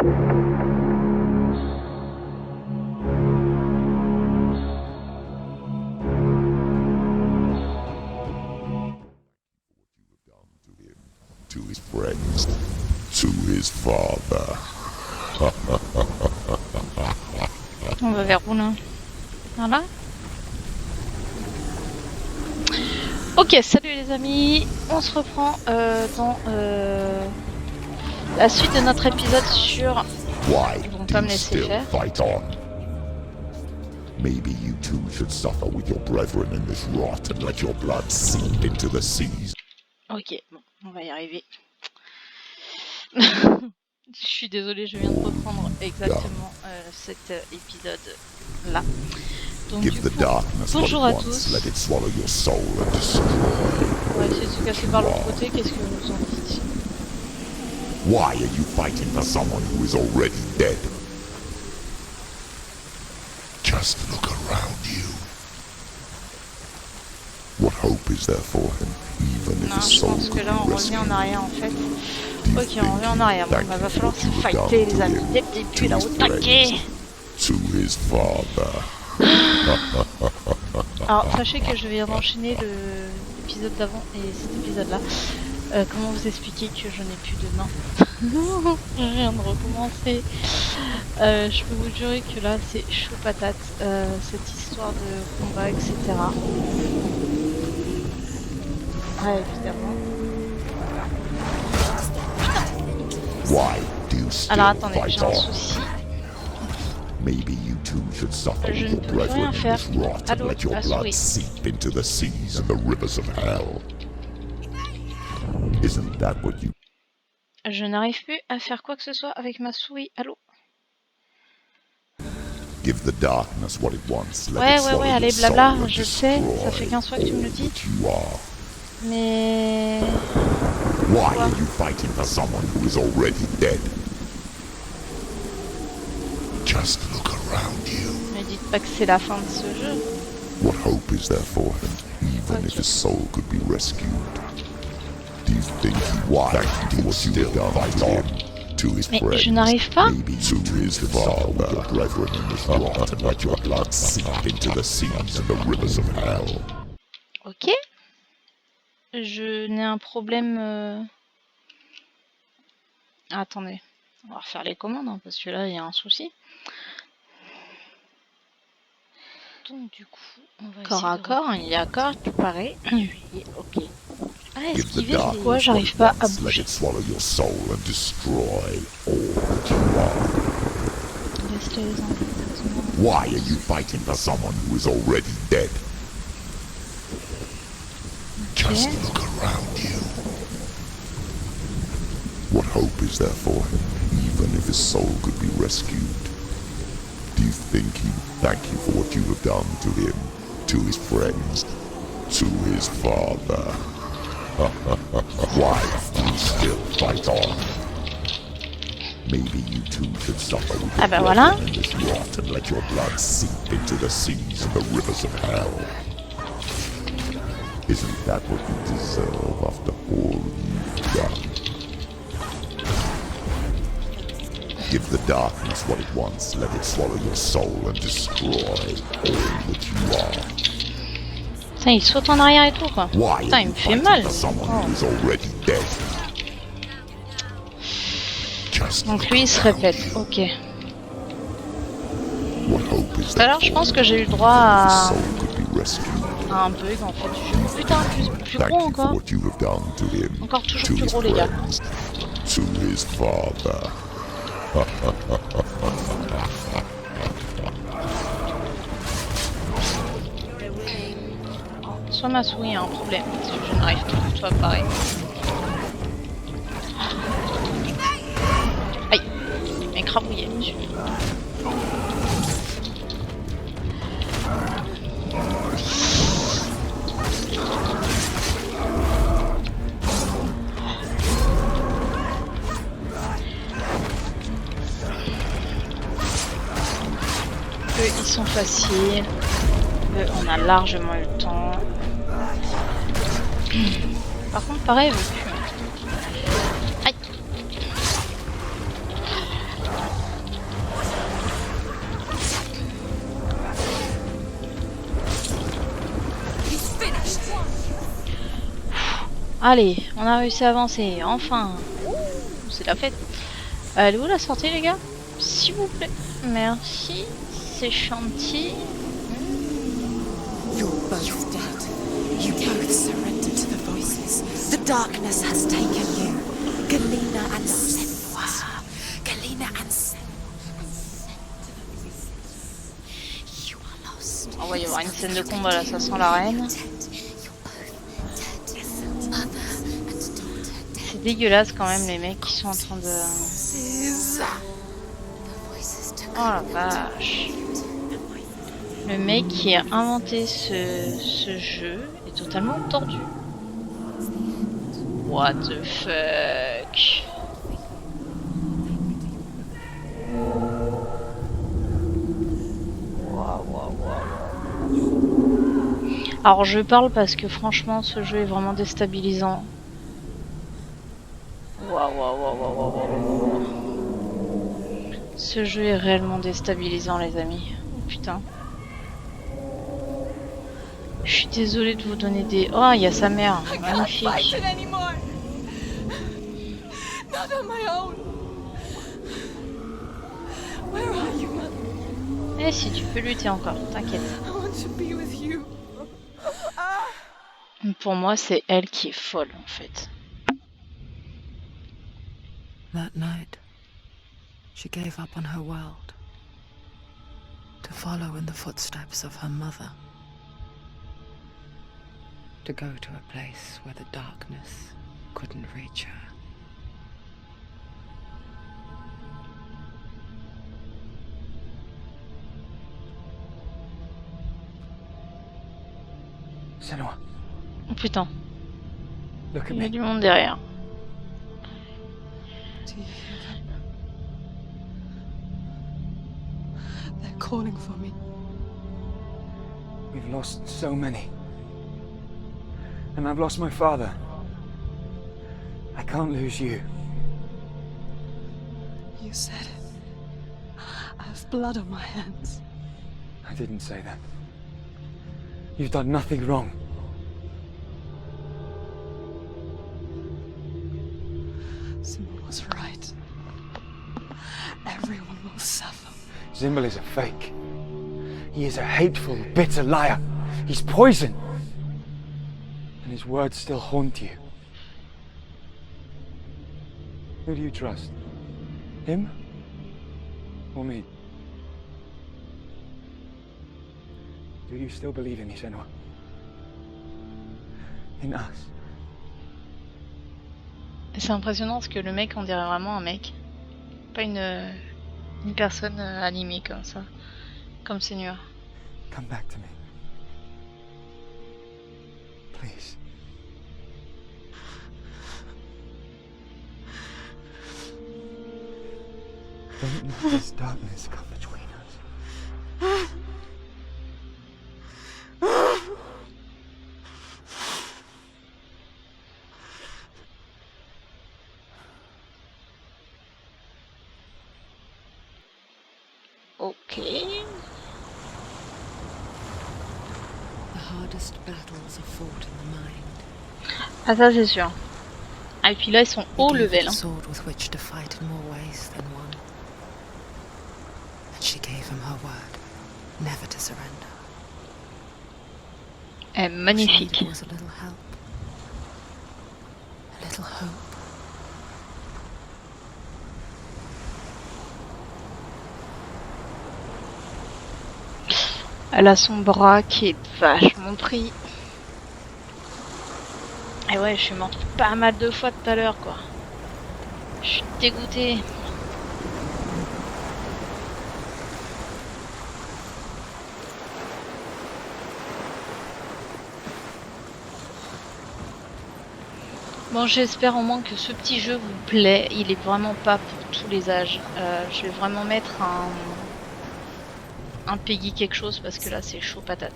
To his friends, to his father. On va vers où là? Voilà. Ok, salut les amis, on se reprend dans la suite de notre épisode sur... Ils vont pas me laisser faire. Maybe you too should suffer with your brethren in this rot and let your blood seep into the seas. Ok, bon, on va y arriver. Je suis désolée, je viens de reprendre exactement cet épisode-là. Donc du coup, bonjour à tous. On va essayer de se casser par l'autre côté, qu'est-ce que vous en dites? Why are you fighting for someone who is already dead? Just look around you. What hope is there for him, even if his soul could be rescued? Je pense que là on revient en arrière en fait. Ok, on revient en arrière. Bon, bah, va falloir se fighter les amis. Dès le début, là, au taquet. To his father. Alors, sachez que je viens d'enchaîner l'épisode d'avant et cet épisode-là. Comment vous expliquer que je n'ai plus de main? Je viens de recommencer. Je peux vous jurer que là, c'est chaud patate. Cette histoire de combat, etc. Ouais, évidemment. Alors attendez, j'ai un souci. Je ne peux rien faire. Allô, la souris. Je n'arrive plus à faire quoi que ce soit avec ma souris. Allô? Ouais, allez, blabla, je sais, ça fait 15 fois que tu me le dis. Mais... Why are you fighting for someone who is already dead? Just look around you. Ne dites pas que c'est la fin de ce jeu. What hope is there for him, even if his soul could be rescued? Do you think why he would still fight on to his friends? Mais je n'arrive pas. Maybe to his father, your brethren in this rot, and let your blood seep into the seas and the rivers of hell. Ok. Je n'ai un problème... Attendez, on va refaire les commandes, hein, parce que là, il y a un souci. Donc du coup, on va corps à corps, il y a corps, tout pareil. Ok. Ah, esquiver, c'est quoi? J'arrive pas à bouger. Why are you fighting for someone who is already dead? Just look around you. What hope is there for him, even if his soul could be rescued? Do you think he would thank you for what you have done to him, to his friends, to his father? Why do you still fight on? Maybe you too should suffer with your voilà. in this rot and let your blood seep into the seas and the rivers of hell. Isn't that what you deserve after all you've done? Give the darkness what it wants, let it swallow your soul and destroy all that you are. Putain, il saute en arrière et tout quoi. Putain, il me fait mal. Donc lui il se répète, ok. Alors je pense que j'ai eu le droit à un bug en fait du jeu. Putain, plus gros encore. Encore toujours plus gros les gars. Soit ma souris a un problème, parce que je n'arrive pas, toi pareil. Aïe, écrabouillé monsieur. Ils sont faciles, on a largement eu le temps. Par contre, pareil, aïe. Allez, on a réussi à avancer, enfin. C'est la fête. Elle est où la sortie, les gars? S'il vous plaît. Merci. C'est gentil. You're both dead. You both surrendered to the voices. The darkness has taken you. Galena and Senua. Galena and Senua. You are lost. On va y avoir une scène de combat là, ça sent la reine. C'est dégueulasse quand même les mecs qui sont en train de... Oh la vache. Le mec qui a inventé ce jeu est totalement tordu. What the fuck? Alors je parle parce que franchement ce jeu est vraiment déstabilisant. Waouh. Ce jeu est réellement déstabilisant les amis. Oh putain. Je suis désolée de vous donner des... Oh, il y a sa mère. Magnifique. Eh si, tu peux lutter encore, t'inquiète. Pour moi, c'est elle qui est folle en fait. That night, she gave up on her world to follow in the footsteps of her mother, to go to a place where the darkness couldn't reach her. Senua, Oh putain, look at il y a me. du monde derrière. Do you hear them? They're calling for me. We've lost so many. And I've lost my father. I can't lose you. You said it. I have blood on my hands. I didn't say that. You've done nothing wrong. Simon was right. Everyone will suffer. Zimbel is a fake. He is a hateful, bitter liar. He's poison. And his words still haunt you. Who do you trust? Him? Or me? Do you still believe in me, Senua? In us? C'est impressionnant parce que le mec, on dirait vraiment un mec. Pas une personne animée comme ça. Comme Seigneur. Come back to me. Please. Don't let this darkness come between us. Ok. The hardest battles are fought in the mind. Ah ça c'est sûr. Ah, et puis là ils sont haut He gave level. her a sword with which to fight in more ways than one. And she gave him her word, never to surrender. Eh, All she magnifique. needed was a little help. A little hope. Elle a son bras qui est vachement pris. Et ouais, je suis morte pas mal de fois tout à l'heure quoi. Je suis dégoûtée. Bon, j'espère au moins que ce petit jeu vous plaît. Il est vraiment pas pour tous les âges. Je vais vraiment mettre un Peggy quelque chose parce que là c'est chaud patate.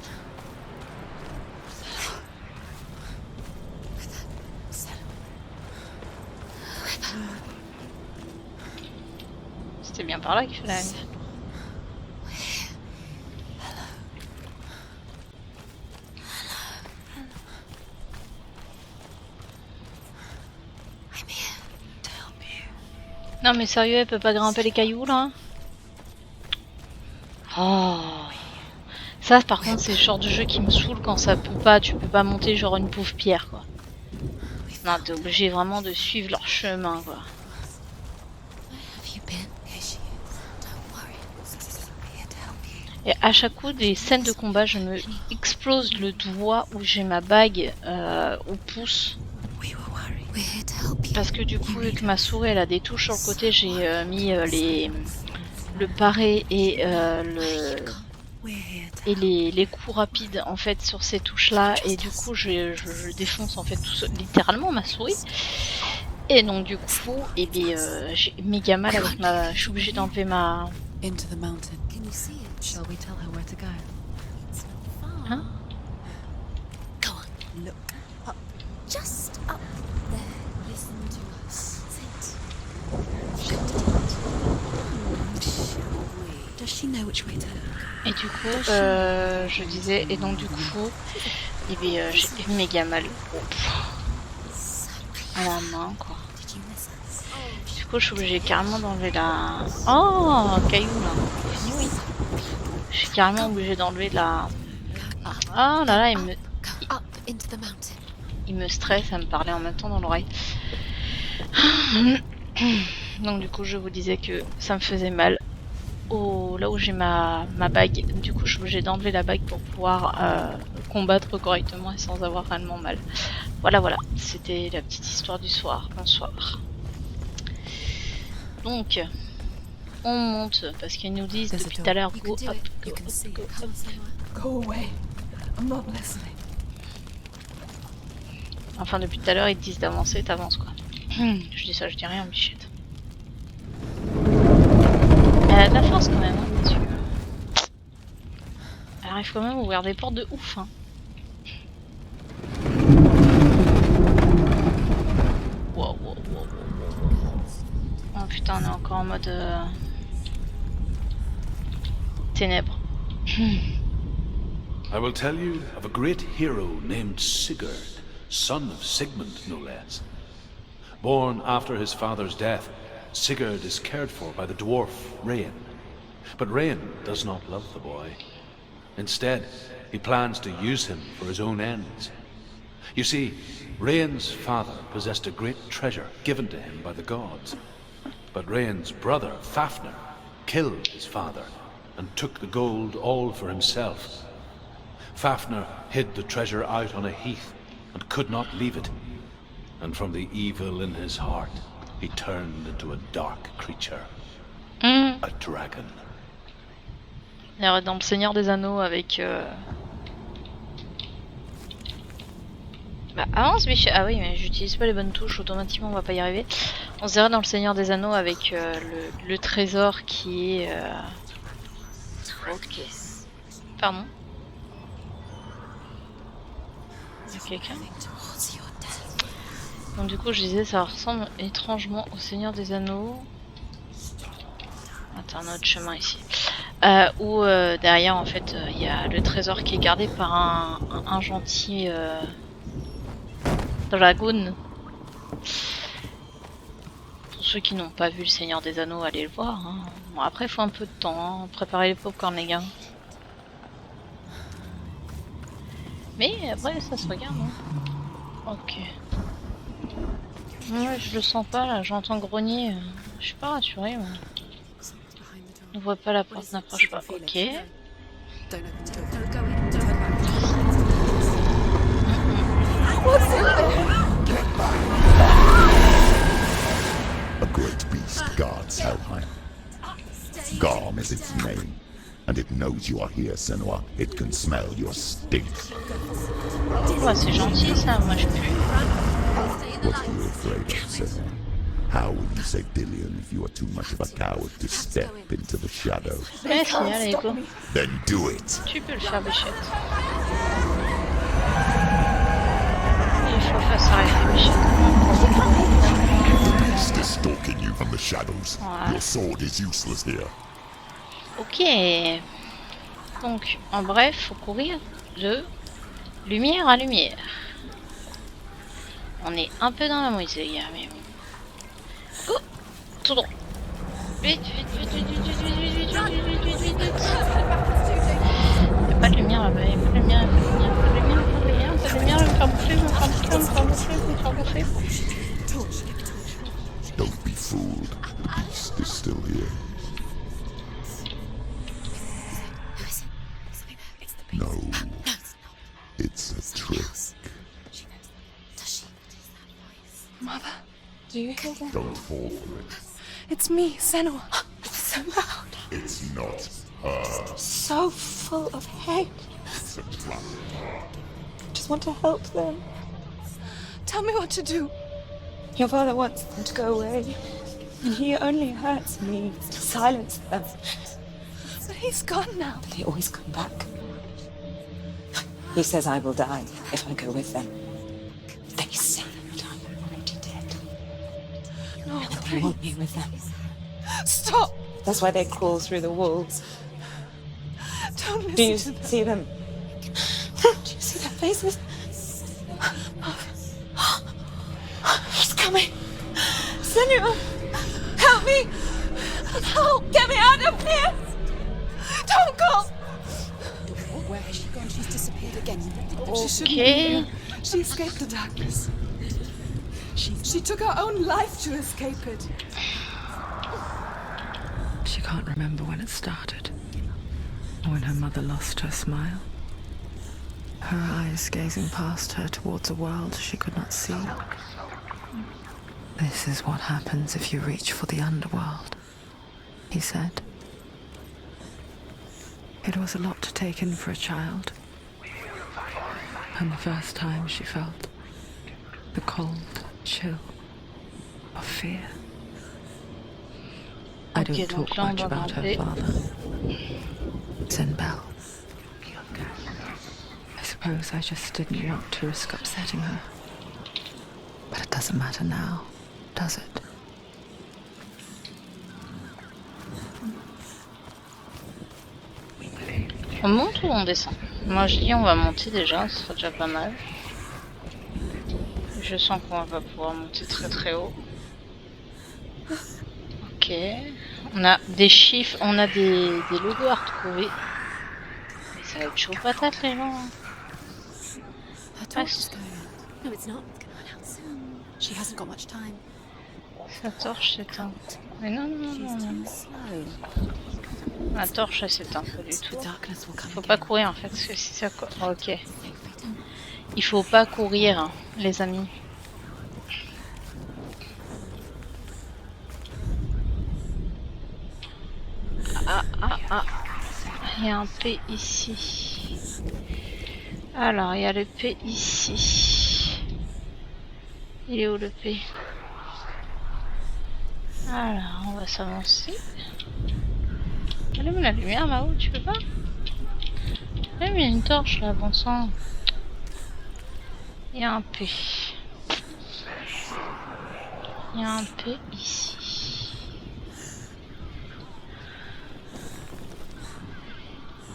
C'était bien par là qu'il fallait aller. Non mais sérieux, elle peut pas grimper les cailloux là? Oh. Ça par contre c'est le genre de jeu qui me saoule quand ça peut pas, tu peux pas monter genre une pauvre pierre quoi. Non, t'es obligé vraiment de suivre leur chemin quoi. Et à chaque coup des scènes de combat, je me explose le doigt où j'ai ma bague au pouce. Parce que du coup, vu que ma souris elle a des touches sur le côté, j'ai mis le paré et les coups rapides en fait sur ces touches là, et du coup je défonce en fait littéralement ma souris. Et donc du coup, et bien j'ai méga mal avec ma. Je suis obligée d'enlever ma. Into the mountain. Can you see it? Shall we tell her where to go? Hein? Go on, look up. Just up there. Listen to us. Sit. Does she know which way to go? Et du coup, je disais, et donc du coup, et bien j'ai méga mal à la main quoi. Du coup, je suis obligée carrément d'enlever la. Oh, caillou là. Oui. Je suis carrément obligée d'enlever la. Ah là là, il me stresse à me parler en même temps dans l'oreille. Donc du coup, je vous disais que ça me faisait mal. Là où j'ai ma bague, du coup je suis obligée d'enlever la bague pour pouvoir combattre correctement et sans avoir réellement mal. Voilà, c'était la petite histoire du soir. Bonsoir. Donc, on monte parce qu'ils nous disent depuis tout à l'heure go up, go up. Go away. I'm not listening. Enfin, depuis tout à l'heure ils te disent d'avancer, t'avances quoi. Je dis ça, je dis rien, bichette. Elle a de la force quand même, hein, monsieur. Elle arrive quand même à ouvrir des portes de ouf. Hein. Wow. Oh putain, on est encore en mode ténèbres. I will tell you of a great hero named Sigurd, son of Sigmund no less. Born after his father's death, Sigurd is cared for by the dwarf Rain. But Rain does not love the boy. Instead, he plans to use him for his own ends. You see, Rain's father possessed a great treasure given to him by the gods. But Rain's brother, Fafnir, killed his father and took the gold all for himself. Fafnir hid the treasure out on a heath and could not leave it. And from the evil in his heart, he turned into a dark creature. A dragon. Dans le Seigneur des Anneaux avec... Bah avance biche. Ah oui, mais j'utilise pas les bonnes touches, automatiquement on va pas y arriver. On se dirait dans le Seigneur des Anneaux avec le trésor qui est... Ok. Pardon. Il y a quelqu'un ? Donc du coup je disais ça ressemble étrangement au Seigneur des Anneaux. Attends, un autre chemin ici. Où derrière en fait il y a le trésor qui est gardé par un gentil dragoon. Pour ceux qui n'ont pas vu le Seigneur des Anneaux, allez le voir. Hein. Bon, après il faut un peu de temps, hein. Préparez les popcorn les gars. Mais après ça se regarde. Hein. Ok. Ouais, je le sens pas là, j'entends grogner. Je suis pas rassurée. Mais... on voit pas la porte, n'approche pas. Ok. A great beast guards Helheim. Garm is its name, and it knows you are here, Senua. It can smell your stink. Ouais, c'est gentil ça, moi je pue. What are you afraid of, Senua? How will you save Dillion if you are too much of a coward to step into the shadow? Eh si, allez go. Then do it! Tu peux le faire, bichette. Il faut faire s'arrêter, bichette. The beast is stalking you from the shadows. Voilà. Your sword is useless here. Ok. Donc, en bref, faut courir de lumière à lumière. On est un peu dans la mouise, les gars, mais bon. Go. Tout droit. Vite, vite, vite, vite, vite, vite, vite, vite, vite, vite, vite, vite. Y'a pas de lumière là-bas, y'a pas de lumière, y'a pas de lumière, pas de lumière, pas de lumière, pas de lumière, je vais me faire bouffer, je vais me faire bouffer, je vais me faire bouffer, je vais me faire bouffer. Don't be fooled. The beast is still here. No, it's a trick. Mother, do you hear that? Don't fall for it. It's me, Senua. It's so loud. It's not her. So full of hate. It's a trap. I just want to help them. Tell me what to do. Your father wants them to go away. And he only hurts me to silence them. But he's gone now. But they always come back. He says I will die if I go with them. They say that I'm already dead. No, they want me with them. Stop! That's why they crawl through the walls. Don't listen. Do you see them? Do you see their faces? He's coming. Senua, help me! Help! Get me out of here! Don't go! Where has she gone? She's disappeared again. She shouldn't be here. She escaped the darkness. She took her own life to escape it. She can't remember when it started, or when her mother lost her smile. Her eyes gazing past her towards a world she could not see. This is what happens if you reach for the underworld, he said. It was a lot to take in for a child, and the first time she felt the cold chill of fear. I don't talk much about her father. Zenbel. I suppose I just didn't want to risk upsetting her. But it doesn't matter now, does it? On monte ou on descend? Moi je dis on va monter déjà, ce sera déjà pas mal. Je sens qu'on va pouvoir monter très très haut. Ok. On a des chiffres, on a des logos à retrouver. Mais ça va être chaud patate les gens. No, it's not. It's gonna run out soon. She hasn't got much time. La torche s'éteint. Mais non, non, non, non, non. La torche elle s'éteint pas du tout. Faut pas courir en fait, parce que si ça... Ok. Il faut pas courir, hein, les amis. Il y a un P ici. Alors, il y a le P ici. Il est où le P? Alors, on va s'avancer. Allume la lumière là-haut, tu peux pas? Il y a une torche là, bon sang. Il y a un P. Il y a un P ici.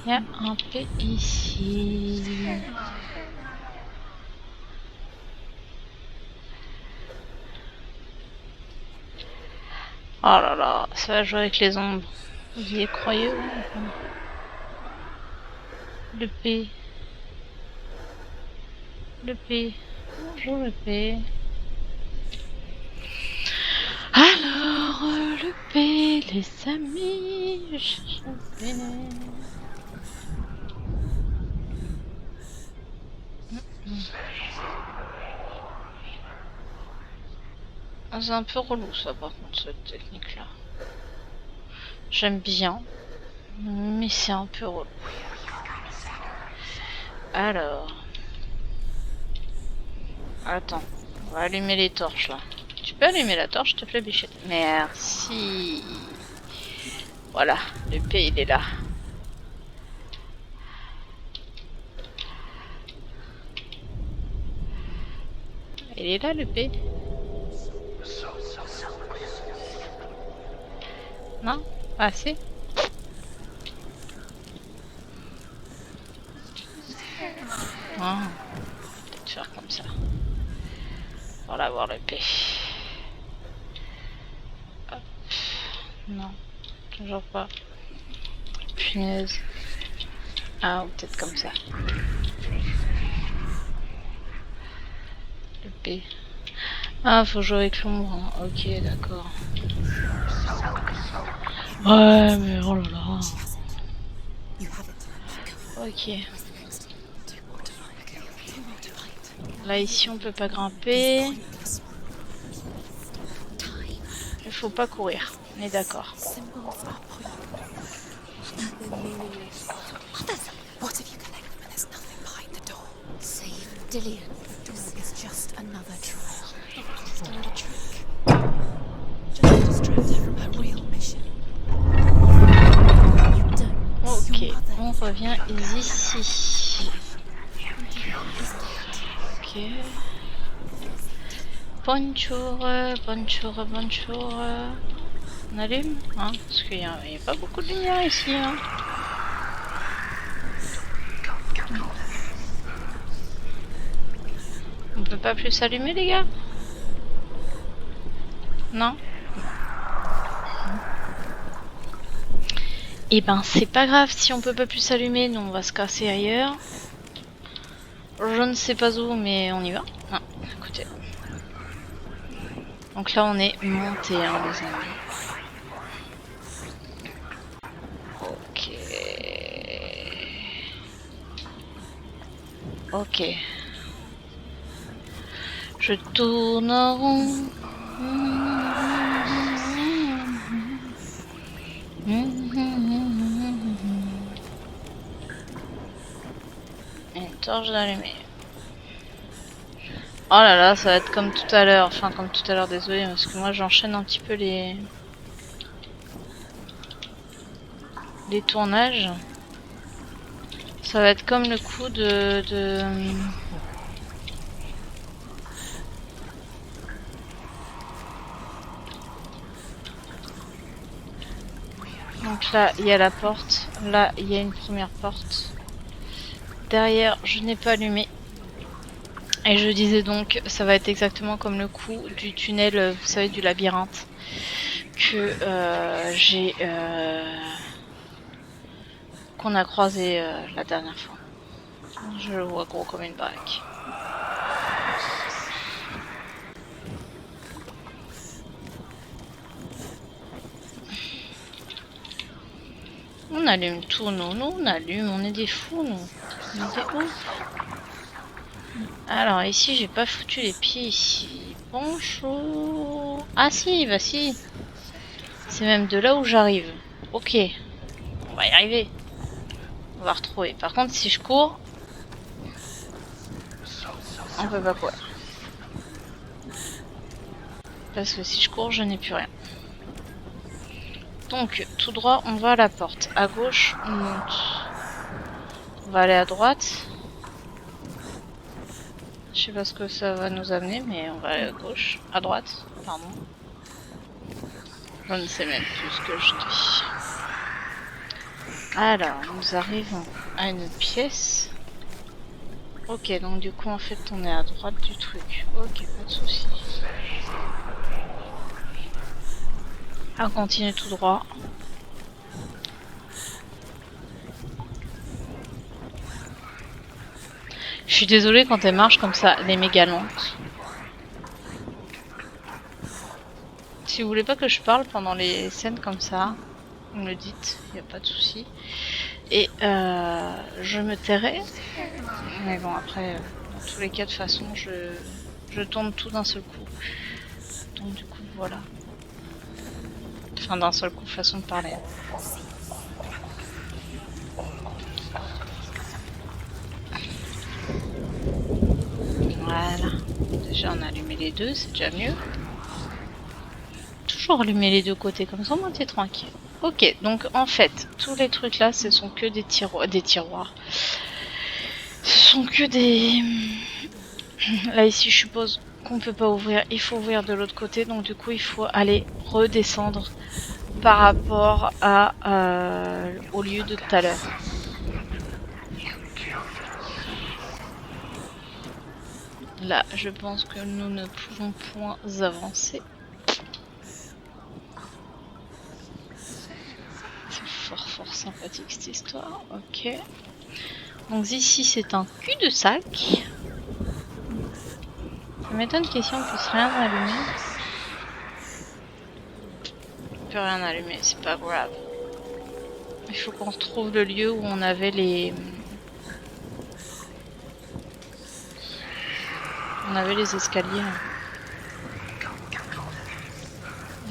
Il y a un P ici. Oh là là, ça va jouer avec les ombres. Vous y croyez? Le P. Le P. Bonjour le P. Alors, le P, les amis, je cherche le P. C'est un peu relou ça par contre cette technique là. J'aime bien, mais c'est un peu relou. Alors... Attends, on va allumer les torches là. Tu peux allumer la torche, s'il te plaît, bichette? Merci. Voilà, le P il est là. Il est là le P. Non? Pas assez? Ah, peut-être faire comme ça. Pour l'avoir le P. Hop. Non, toujours pas. Punaise. Ah, ou peut-être comme ça. Le P. Ah, faut jouer avec l'ombre. Hein. Ok, d'accord. Ouais, mais oh là là. Ok. Là, ici, on peut pas grimper. Il faut pas courir. On est d'accord. What if you collect them and there's nothing behind the door? Save Dillian. This is just another trial. Just another trick. Just to distract her from her real mission. You don't. Ok, Your mother on is revient ici. Ok. Bonjour, bonjour, bonjour. On allume, hein, parce qu'il n'y a pas beaucoup de lumière ici. Hein. On peut pas plus s'allumer, les gars? Non? Eh ben, c'est pas grave si on peut pas plus s'allumer, nous on va se casser ailleurs. Je ne sais pas où, mais on y va. Ah, écoutez. Donc là, on est monté, hein, les amis. Ok. Ok. Je tourne en rond. Une torche allumée. Oh là là, ça va être comme tout à l'heure. Enfin, comme tout à l'heure, désolé, parce que moi j'enchaîne un petit peu les tournages. Ça va être comme le coup Donc là, il y a la porte. Là, il y a une première porte. Derrière, je n'ai pas allumé. Et je disais donc, ça va être exactement comme le coup du tunnel, vous savez, du labyrinthe. Que j'ai... qu'on a croisé la dernière fois. Je le vois gros comme une baraque. On allume tout, nous on allume, on est des fous, nous. On est des ouf. Alors ici, j'ai pas foutu les pieds ici. Bonjour. Ah si, bah si. C'est même de là où j'arrive. Ok. On va y arriver. On va retrouver. Par contre, si je cours, on peut pas courir. Parce que si je cours, je n'ai plus rien. Donc, tout droit, on va à la porte. À gauche, on monte. On va aller à droite. Je sais pas ce que ça va nous amener, mais on va aller à gauche. À droite, pardon. Je ne sais même plus ce que je dis. Alors, nous arrivons à une pièce. Ok, donc du coup, en fait, on est à droite du truc. Ok, pas de soucis. On continue tout droit. Je suis désolée quand elle marche comme ça, elle est méga lente. Si vous voulez pas que je parle pendant les scènes comme ça, vous me le dites, y a pas de souci. Et je me tairai. Mais bon, après, dans tous les cas, de toute façon, je tourne tout d'un seul coup. Donc du coup, voilà. Enfin, d'un seul coup, façon de parler. Voilà. Déjà, on a allumé les deux, c'est déjà mieux. Toujours allumer les deux côtés, comme ça, moi, t'es tranquille. Ok, donc en fait, tous les trucs là, ce sont que des tiroirs. Ce sont que des... Là, ici, je suppose qu'on peut pas ouvrir. Il faut ouvrir de l'autre côté, donc du coup, il faut aller redescendre par rapport à au lieu de tout à l'heure. Là, je pense que nous ne pouvons point avancer. fort sympathique cette histoire. Ok. Donc ici c'est un cul-de-sac. Ça m'étonne qu'ici on puisse rien allumer. On peut rien allumer, c'est pas grave. Il faut qu'on retrouve le lieu où on avait les... On avait les escaliers.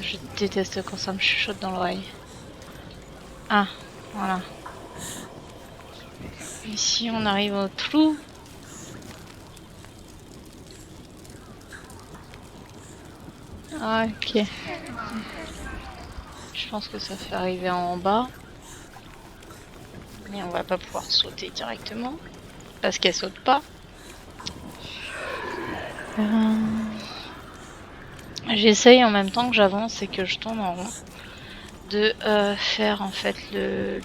Je déteste quand ça me chuchote dans l'oreille. Ah, voilà. Ici on arrive au trou. Ah, ok. Je pense que ça fait arriver en bas. Mais on va pas pouvoir sauter directement. Parce qu'elle saute pas. J'essaye en même temps que j'avance et que je tourne en rond de faire en fait le...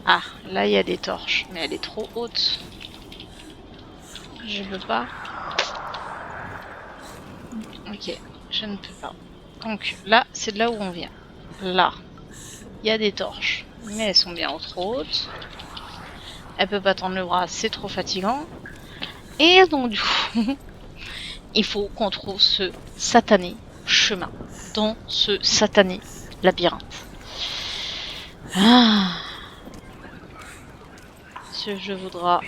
Ah, là il y a des torches, mais elle est trop haute. Je peux pas. Ok, je ne peux pas. Donc là, c'est de là où on vient. Là, il y a des torches, mais elles sont bien trop hautes. Elle peut pas tendre le bras, c'est trop fatigant. Et donc du coup, il faut qu'on trouve ce satané chemin dans ce satané labyrinthe. Ah. Ce jeu voudra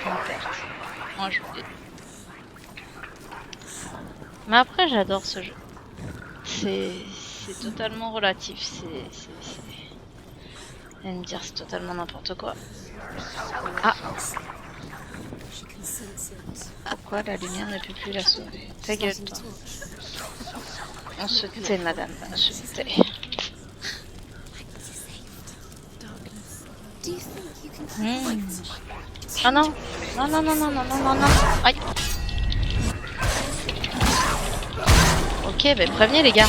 m'emporter. Moi je voulais. Mais après j'adore ce jeu. C'est totalement relatif. Elle me dire c'est totalement n'importe quoi. Ah. Pourquoi la lumière ne peut plus la sauver? Ta gueule toi. On se tait madame, on se tait. Ah non. Non. Aïe. Ok, bah prévenez les gars.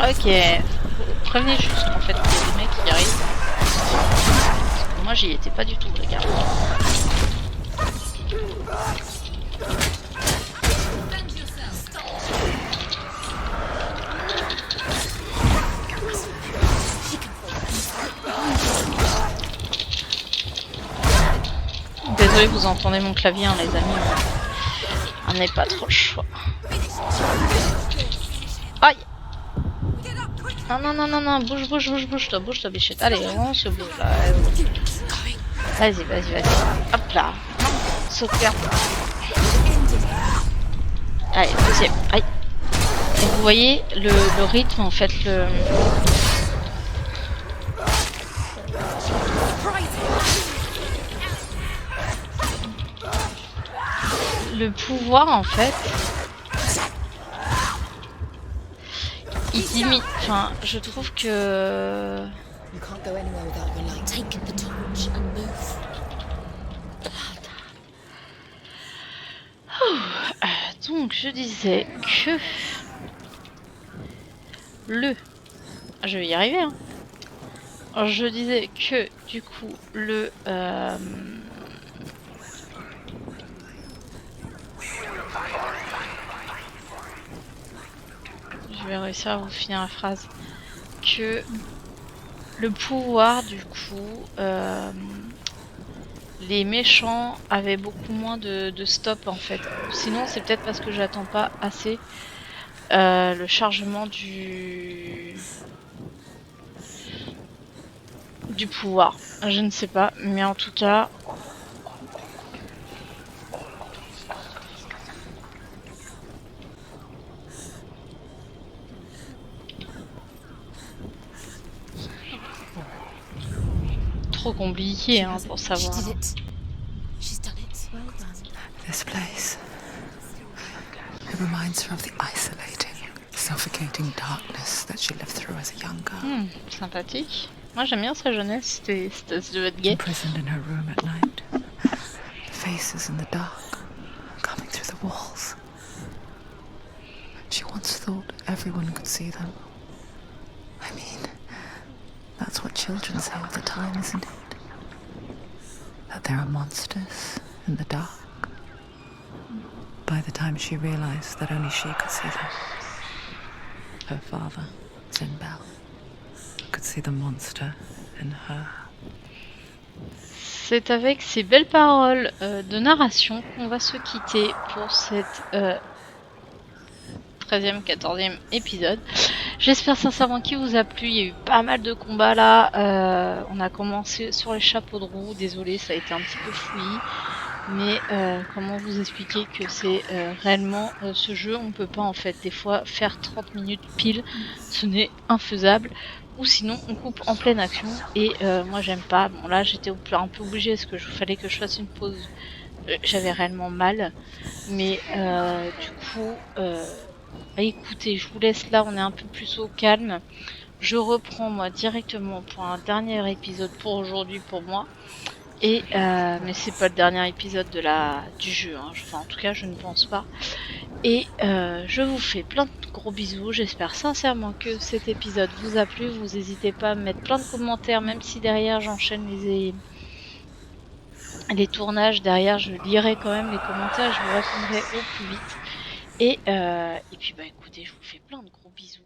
Ok, prévenez juste en fait les mecs qui arrivent. Moi j'y étais pas du tout les gars. Désolé, vous entendez mon clavier hein, les amis. On n'est pas trop le choix. Aïe. Non, bouge-toi, bichette. Allez, on se bouge là. Vas-y. Hop là. Sauvegarde. Allez, deuxième. Aïe. Et vous voyez le rythme, en fait, le pouvoir, en fait. Il diminue. Enfin, je trouve que. You can't go anywhere without your light. Take the torch and move. Donc, je disais que je vais y arriver. Hein. Alors, je disais que du coup le je vais réussir à vous finir la phrase. Que le pouvoir, du coup, les méchants avaient beaucoup moins de stop en fait. Sinon, c'est peut-être parce que j'attends pas assez le chargement du pouvoir. Je ne sais pas, mais en tout cas. Trop compliqué hein, pour savoir. This place. It reminds her of the isolating, suffocating darkness that she lived through as a young girl. Sympathique. Moi j'aime bien sa jeunesse, ça devait être gay. Imprisoned in her room at night. The faces in the dark, coming through the walls. She once thought everyone could see them. I mean, that's what children say all the time, isn't it? That there are monsters in the dark. By the time she realized that only she could see them, her father, Zinbel, could see the monster in her. C'est avec ces belles paroles de narration qu'on va se quitter pour cette 13e, 14e épisode. J'espère sincèrement qu'il vous a plu. Il y a eu pas mal de combats là. On a commencé sur les chapeaux de roue. Désolé, ça a été un petit peu fouillis. Mais comment vous expliquer que c'est réellement ce jeu, on peut pas en fait des fois faire 30 minutes pile, ce n'est infaisable. Ou sinon on coupe en pleine action et moi j'aime pas. Bon là j'étais un peu obligée parce que fallait que je fasse une pause. J'avais réellement mal. Mais du coup, écoutez, je vous laisse là, on est un peu plus au calme. Je reprends moi directement pour un dernier épisode pour aujourd'hui pour moi. Et mais c'est pas le dernier épisode du jeu, hein. Enfin en tout cas je ne pense pas. Et je vous fais plein de gros bisous, j'espère sincèrement que cet épisode vous a plu. Vous n'hésitez pas à me mettre plein de commentaires, même si derrière j'enchaîne les tournages, derrière je lirai quand même les commentaires, je vous répondrai au plus vite. Et puis bah écoutez, je vous fais plein de gros bisous.